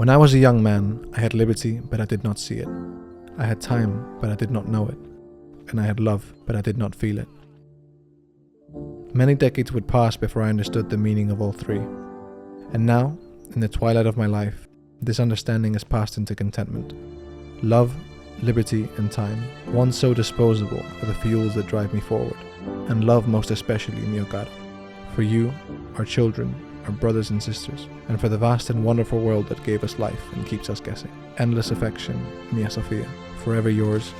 When I was a young man, I had liberty, but I did not see it. I had time, but I did not know it. And I had love, but I did not feel it. Many decades would pass before I understood the meaning of all three. And now, in the twilight of my life, this understanding has passed into contentment. Love, liberty, and time, one so disposable, are the fuels that drive me forward. And love most especially, mio caro. For you, our children, our brothers and sisters, and for the vast and wonderful world that gave us life and keeps us guessing. Endless affection, mia Sofia. Forever yours,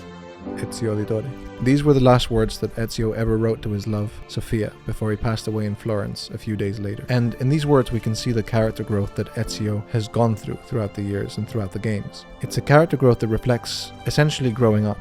Ezio Auditore. These were the last words that Ezio ever wrote to his love, Sofia, before he passed away in Florence a few days later. And in these words we can see the character growth that Ezio has gone throughout the years and throughout the games. It's a character growth that reflects essentially growing up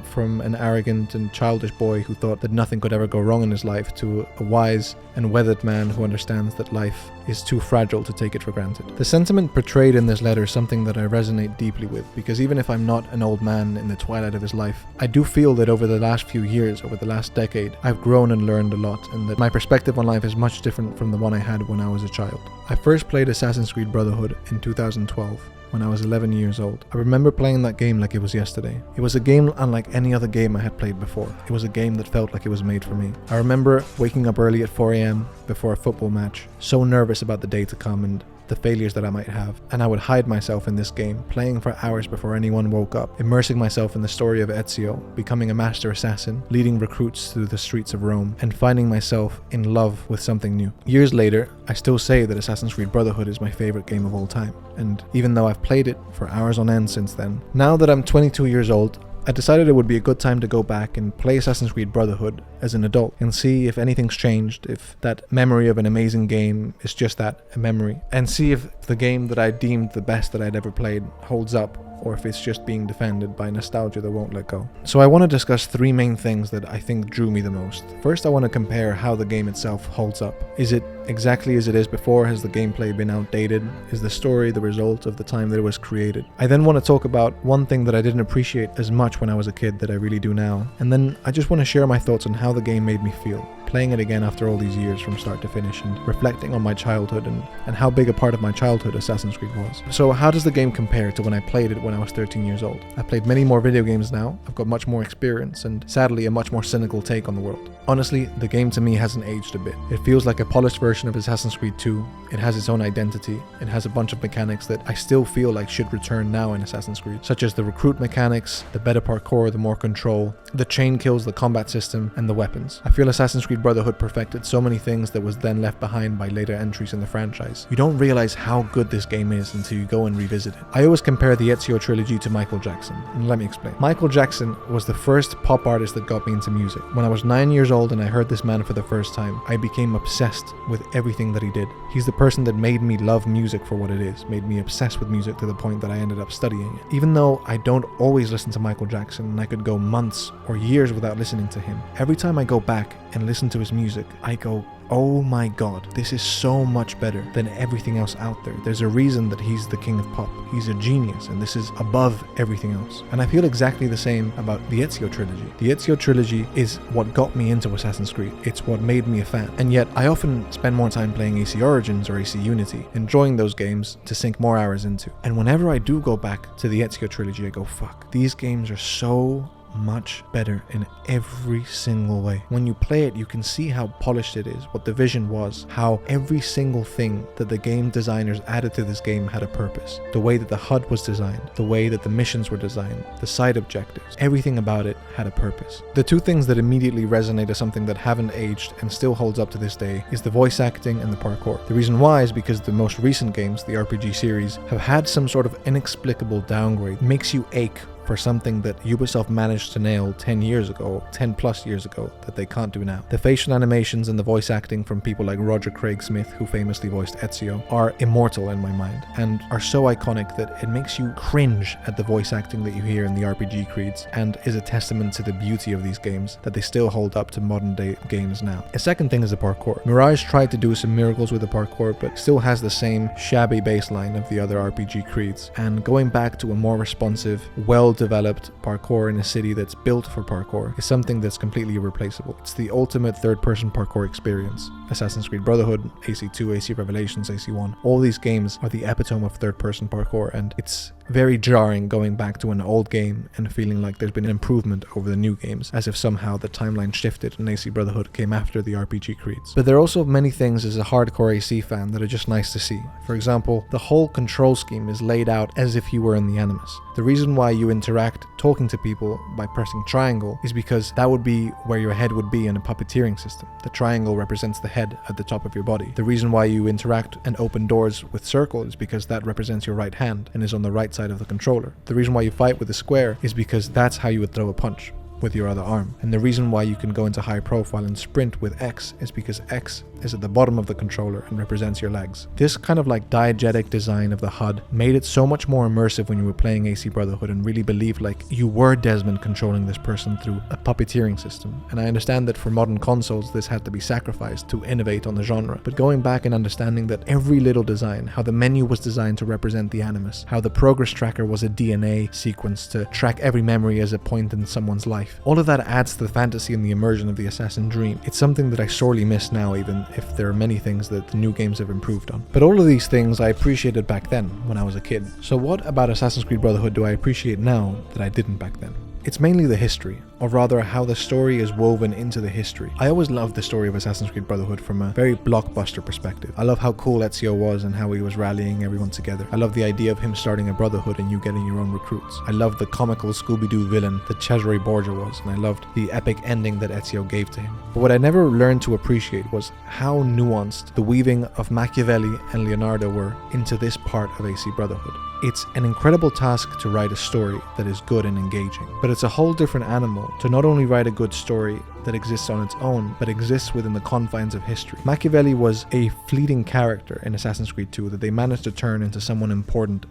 from an arrogant and childish boy who thought that nothing could ever go wrong in his life to a wise and weathered man who understands that life is too fragile to take it for granted. The sentiment portrayed in this letter is something that I resonate deeply with, because even if I'm not an old man in the twilight of his life, I do feel that over the last few years, over the last decade, I've grown and learned a lot, and that my perspective on life is much different from the one I had when I was a child. I first played Assassin's Creed Brotherhood in 2012. When I was 11 years old. I remember playing that game like it was yesterday. It was a game unlike any other game I had played before. It was a game that felt like it was made for me. I remember waking up early at 4 a.m. before a football match, so nervous about the day to come and the failures that I might have, and I would hide myself in this game, playing for hours before anyone woke up, immersing myself in the story of Ezio, becoming a master assassin, leading recruits through the streets of Rome, and finding myself in love with something new. Years later, I still say that Assassin's Creed Brotherhood is my favorite game of all time, and even though I've played it for hours on end since then, now that I'm 22 years old, I decided it would be a good time to go back and play Assassin's Creed Brotherhood as an adult and see if anything's changed, if that memory of an amazing game is just that, a memory, and see if the game that I deemed the best that I'd ever played holds up, or if it's just being defended by nostalgia that won't let go. So I want to discuss three main things that I think drew me the most. First, I want to compare how the game itself holds up. Is it exactly as it is before? Has the gameplay been outdated? Is the story the result of the time that it was created? I then want to talk about one thing that I didn't appreciate as much when I was a kid that I really do now. And then I just want to share my thoughts on how the game made me feel, playing it again after all these years from start to finish, and reflecting on my childhood and how big a part of my childhood Assassin's Creed was. So how does the game compare to when I played it when I was 13 years old? I've played many more video games now, I've got much more experience, and sadly a much more cynical take on the world. Honestly, the game to me hasn't aged a bit. It feels like a polished version of Assassin's Creed 2. It has its own identity. It has a bunch of mechanics that I still feel like should return now in Assassin's Creed, such as the recruit mechanics, the better parkour, the more control, the chain kills, the combat system, and the weapons. I feel Assassin's Creed Brotherhood perfected so many things that was then left behind by later entries in the franchise. You don't realize how good this game is until you go and revisit it. I always compare the Ezio trilogy to Michael Jackson, and let me explain. Michael Jackson was the first pop artist that got me into music. When I was 9 years old and I heard this man for the first time, I became obsessed with everything that he did. He's the person that made me love music for what it is, made me obsessed with music to the point that I ended up studying it. Even though I don't always listen to Michael Jackson, and I could go months or years without listening to him, every time I go back and listen to his music, I go, oh my god, this is so much better than everything else out there. There's a reason that he's the king of pop. He's a genius, and this is above everything else. And I feel exactly the same about the Ezio trilogy. The Ezio trilogy is what got me into Assassin's Creed. It's what made me a fan. And yet, I often spend more time playing AC Origins or AC Unity, enjoying those games to sink more hours into. And whenever I do go back to the Ezio trilogy, I go, fuck, these games are so much better in every single way. When you play it, you can see how polished it is, what the vision was, how every single thing that the game designers added to this game had a purpose. The way that the HUD was designed, the way that the missions were designed, the side objectives, everything about it had a purpose. The two things that immediately resonate as something that haven't aged and still holds up to this day is the voice acting and the parkour. The reason why is because the most recent games, the RPG series, have had some sort of inexplicable downgrade. It makes you ache for something that Ubisoft managed to nail 10 years ago, 10 plus years ago, that they can't do now. The facial animations and the voice acting from people like Roger Craig Smith, who famously voiced Ezio, are immortal in my mind and are so iconic that it makes you cringe at the voice acting that you hear in the RPG creeds, and is a testament to the beauty of these games, that they still hold up to modern day games now. A second thing is the parkour. Mirage tried to do some miracles with the parkour, but still has the same shabby baseline of the other RPG creeds, and going back to a more responsive, well well-developed parkour in a city that's built for parkour is something that's completely irreplaceable. It's the ultimate third-person parkour experience. Assassin's Creed Brotherhood, AC2, AC Revelations, AC1, all these games are the epitome of third-person parkour, and it's very jarring going back to an old game and feeling like there's been an improvement over the new games, as if somehow the timeline shifted and AC Brotherhood came after the RPG Creeds. But there are also many things as a hardcore AC fan that are just nice to see. For example, the whole control scheme is laid out as if you were in the Animus. The reason why you interact talking to people by pressing triangle is because that would be where your head would be in a puppeteering system. The triangle represents the head at the top of your body. The reason why you interact and open doors with circle is because that represents your right hand and is on the right side of the controller. The reason why you fight with a square is because that's how you would throw a punch, with your other arm. And the reason why you can go into high profile and sprint with X is because X is at the bottom of the controller and represents your legs. This kind of like diegetic design of the HUD made it so much more immersive when you were playing AC Brotherhood and really believed like you were Desmond controlling this person through a puppeteering system. And I understand that for modern consoles this had to be sacrificed to innovate on the genre, but going back and understanding that every little design, how the menu was designed to represent the Animus, how the progress tracker was a DNA sequence to track every memory as a point in someone's life, all of that adds to the fantasy and the immersion of the assassin dream. It's something that I sorely miss now, even if there are many things that the new games have improved on. But all of these things I appreciated back then when I was a kid. So what about Assassin's Creed Brotherhood do I appreciate now that I didn't back then? It's mainly the history, or rather how the story is woven into the history. I always loved the story of Assassin's Creed Brotherhood from a very blockbuster perspective. I love how cool Ezio was and how he was rallying everyone together. I love the idea of him starting a brotherhood and you getting your own recruits. I loved the comical Scooby-Doo villain that Cesare Borgia was, and I loved the epic ending that Ezio gave to him. But what I never learned to appreciate was how nuanced the weaving of Machiavelli and Leonardo were into this part of AC Brotherhood. It's an incredible task to write a story that is good and engaging, but it's a whole different animal to not only write a good story that exists on its own, but exists within the confines of history. Machiavelli was a fleeting character in Assassin's Creed 2 that they managed to turn into someone important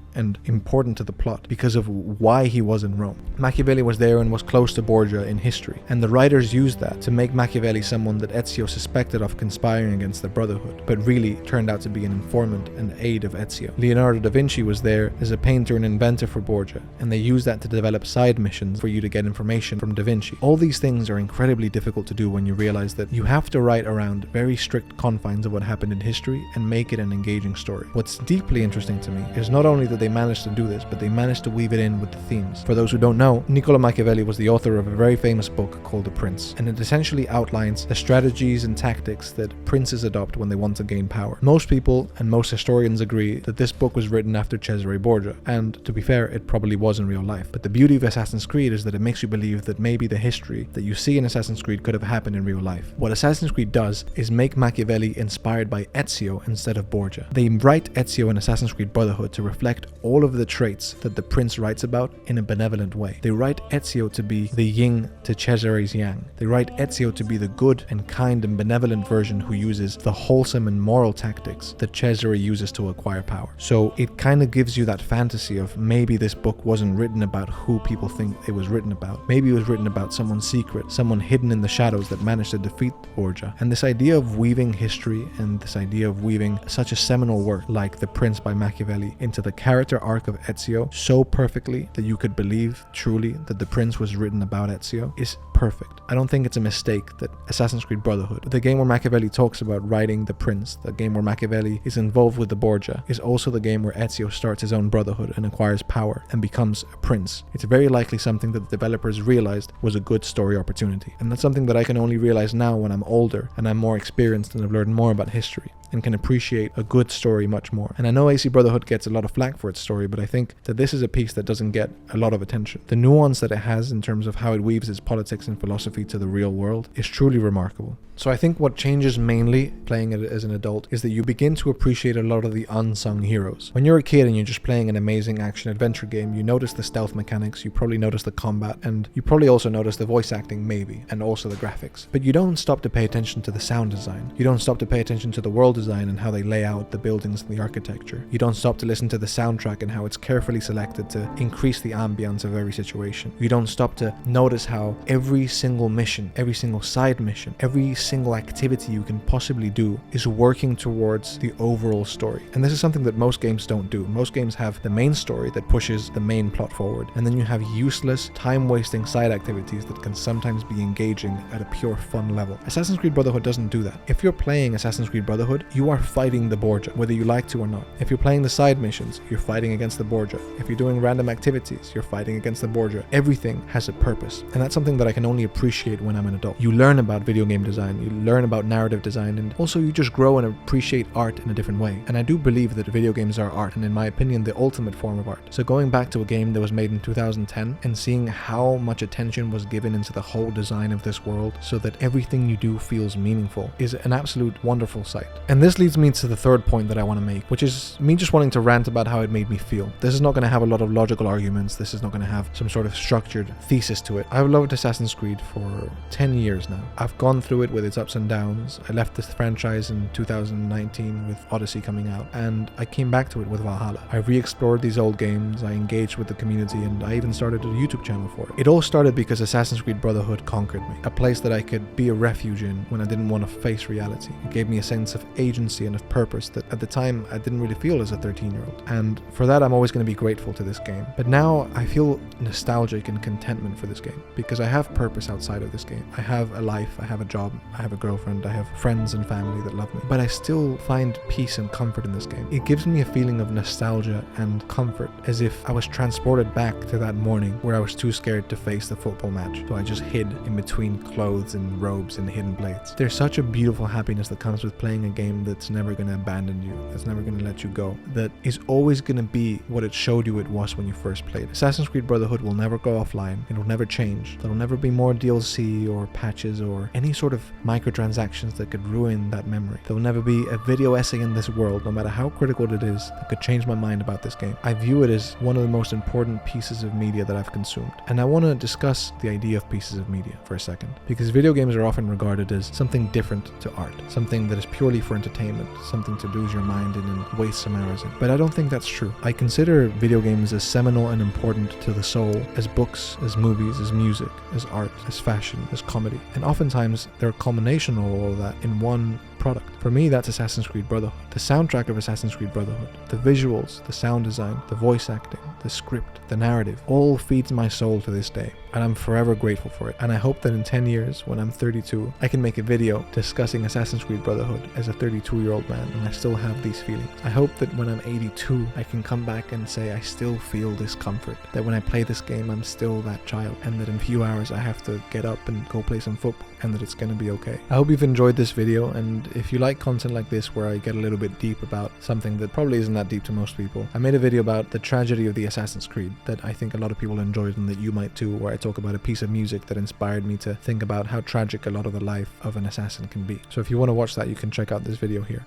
to the plot because of why he was in Rome. Machiavelli was there and was close to Borgia in history, and the writers used that to make Machiavelli someone that Ezio suspected of conspiring against the Brotherhood, but really turned out to be an informant and aide of Ezio. Leonardo da Vinci was there as a painter and inventor for Borgia, and they used that to develop side missions for you to get information from da Vinci. All these things are incredibly difficult to do when you realize that you have to write around very strict confines of what happened in history and make it an engaging story. What's deeply interesting to me is not only that they managed to do this, but they managed to weave it in with the themes. For those who don't know, Niccolo Machiavelli was the author of a very famous book called The Prince, and it essentially outlines the strategies and tactics that princes adopt when they want to gain power. Most people and most historians agree that this book was written after Cesare Borgia, and to be fair, it probably was in real life. But the beauty of Assassin's Creed is that it makes you believe that maybe the history that you see in Assassin's Creed could have happened in real life. What Assassin's Creed does is make Machiavelli inspired by Ezio instead of Borgia. They write Ezio in Assassin's Creed Brotherhood to reflect all of the traits that the prince writes about in a benevolent way. They write Ezio to be the yin to Cesare's yang. They write Ezio to be the good and kind and benevolent version who uses the wholesome and moral tactics that Cesare uses to acquire power. So it kind of gives you that fantasy of maybe this book wasn't written about who people think it was written about. Maybe it was written about someone secret, someone hidden in the shadows that managed to defeat Borgia. And this idea of weaving history and this idea of weaving such a seminal work like The Prince by Machiavelli into the character arc of Ezio so perfectly that you could believe truly that The Prince was written about Ezio is perfect. I don't think it's a mistake that Assassin's Creed Brotherhood, the game where Machiavelli talks about writing the prince, the game where Machiavelli is involved with the Borgia, is also the game where Ezio starts his own brotherhood and acquires power and becomes a prince. It's very likely something that the developers realized was a good story opportunity. And that's something that I can only realize now when I'm older and I'm more experienced and I've learned more about history and can appreciate a good story much more. And I know AC Brotherhood gets a lot of flack for its story, but I think that this is a piece that doesn't get a lot of attention. The nuance that it has in terms of how it weaves its politics and philosophy to the real world is truly remarkable. So I think what changes mainly playing it as an adult is that you begin to appreciate a lot of the unsung heroes. When you're a kid and you're just playing an amazing action adventure game, you notice the stealth mechanics, you probably notice the combat, and you probably also notice the voice acting maybe, and also the graphics. But you don't stop to pay attention to the sound design. You don't stop to pay attention to the world design and how they lay out the buildings and the architecture. You don't stop to listen to the soundtrack and how it's carefully selected to increase the ambience of every situation. You don't stop to notice how every every single mission, every single side mission, every single activity you can possibly do is working towards the overall story. And this is something that most games don't do. Most games have the main story that pushes the main plot forward, and then you have useless, time-wasting side activities that can sometimes be engaging at a pure fun level. Assassin's Creed Brotherhood doesn't do that. If you're playing Assassin's Creed Brotherhood, you are fighting the Borgia, whether you like to or not. If you're playing the side missions, you're fighting against the Borgia. If you're doing random activities, you're fighting against the Borgia. Everything has a purpose, and that's something that I can only appreciate when I'm an adult. You learn about video game design, you learn about narrative design, and also you just grow and appreciate art in a different way. And I do believe that video games are art, and in my opinion, the ultimate form of art. So going back to a game that was made in 2010 and seeing how much attention was given into the whole design of this world so that everything you do feels meaningful is an absolute wonderful sight. And this leads me to the third point that I want to make, which is me just wanting to rant about how it made me feel. This is not going to have a lot of logical arguments. This is not going to have some sort of structured thesis to it. I've loved Assassin's Creed for 10 years now. I've gone through it with its ups and downs. I left this franchise in 2019 with Odyssey coming out, and I came back to it with Valhalla. I re-explored these old games, I engaged with the community, and I even started a YouTube channel for it. It all started because Assassin's Creed Brotherhood conquered me. A place that I could be a refuge in when I didn't want to face reality. It gave me a sense of agency and of purpose that at the time I didn't really feel as a 13-year-old. And for that I'm always going to be grateful to this game. But now I feel nostalgic and contentment for this game because I have purpose outside of this game. I have a life, I have a job, I have a girlfriend, I have friends and family that love me. But I still find peace and comfort in this game. It gives me a feeling of nostalgia and comfort, as if I was transported back to that morning where I was too scared to face the football match, so I just hid in between clothes and robes and hidden blades. There's such a beautiful happiness that comes with playing a game that's never going to abandon you, that's never going to let you go, that is always going to be what it showed you it was when you first played. Assassin's Creed Brotherhood will never go offline, it will never change, there will never be more DLC or patches or any sort of microtransactions that could ruin that memory. There will never be a video essay in this world, no matter how critical it is, that could change my mind about this game. I view it as one of the most important pieces of media that I've consumed. And I want to discuss the idea of pieces of media for a second, because video games are often regarded as something different to art, something that is purely for entertainment, something to lose your mind in and waste some hours in. But I don't think that's true. I consider video games as seminal and important to the soul, as books, as movies, as music, as art, as fashion, as comedy. And oftentimes they're a culmination of all of that in one product. For me, that's Assassin's Creed Brotherhood. The soundtrack of Assassin's Creed Brotherhood, the visuals, the sound design, the voice acting, the script, the narrative, all feeds my soul to this day, and I'm forever grateful for it. And I hope that in 10 years, when I'm 32, I can make a video discussing Assassin's Creed Brotherhood as a 32-year-old man, and I still have these feelings. I hope that when I'm 82, I can come back and say I still feel this comfort, that when I play this game, I'm still that child, and that in a few hours I have to get up and go play some football, and that it's gonna be okay. I hope you've enjoyed this video, and if you like content like this where I get a little bit deep about something that probably isn't that deep to most people, I made a video about the tragedy of the Assassin's Creed that I think a lot of people enjoyed and that you might too, where I talk about a piece of music that inspired me to think about how tragic a lot of the life of an assassin can be. So if you want to watch that, you can check out this video here.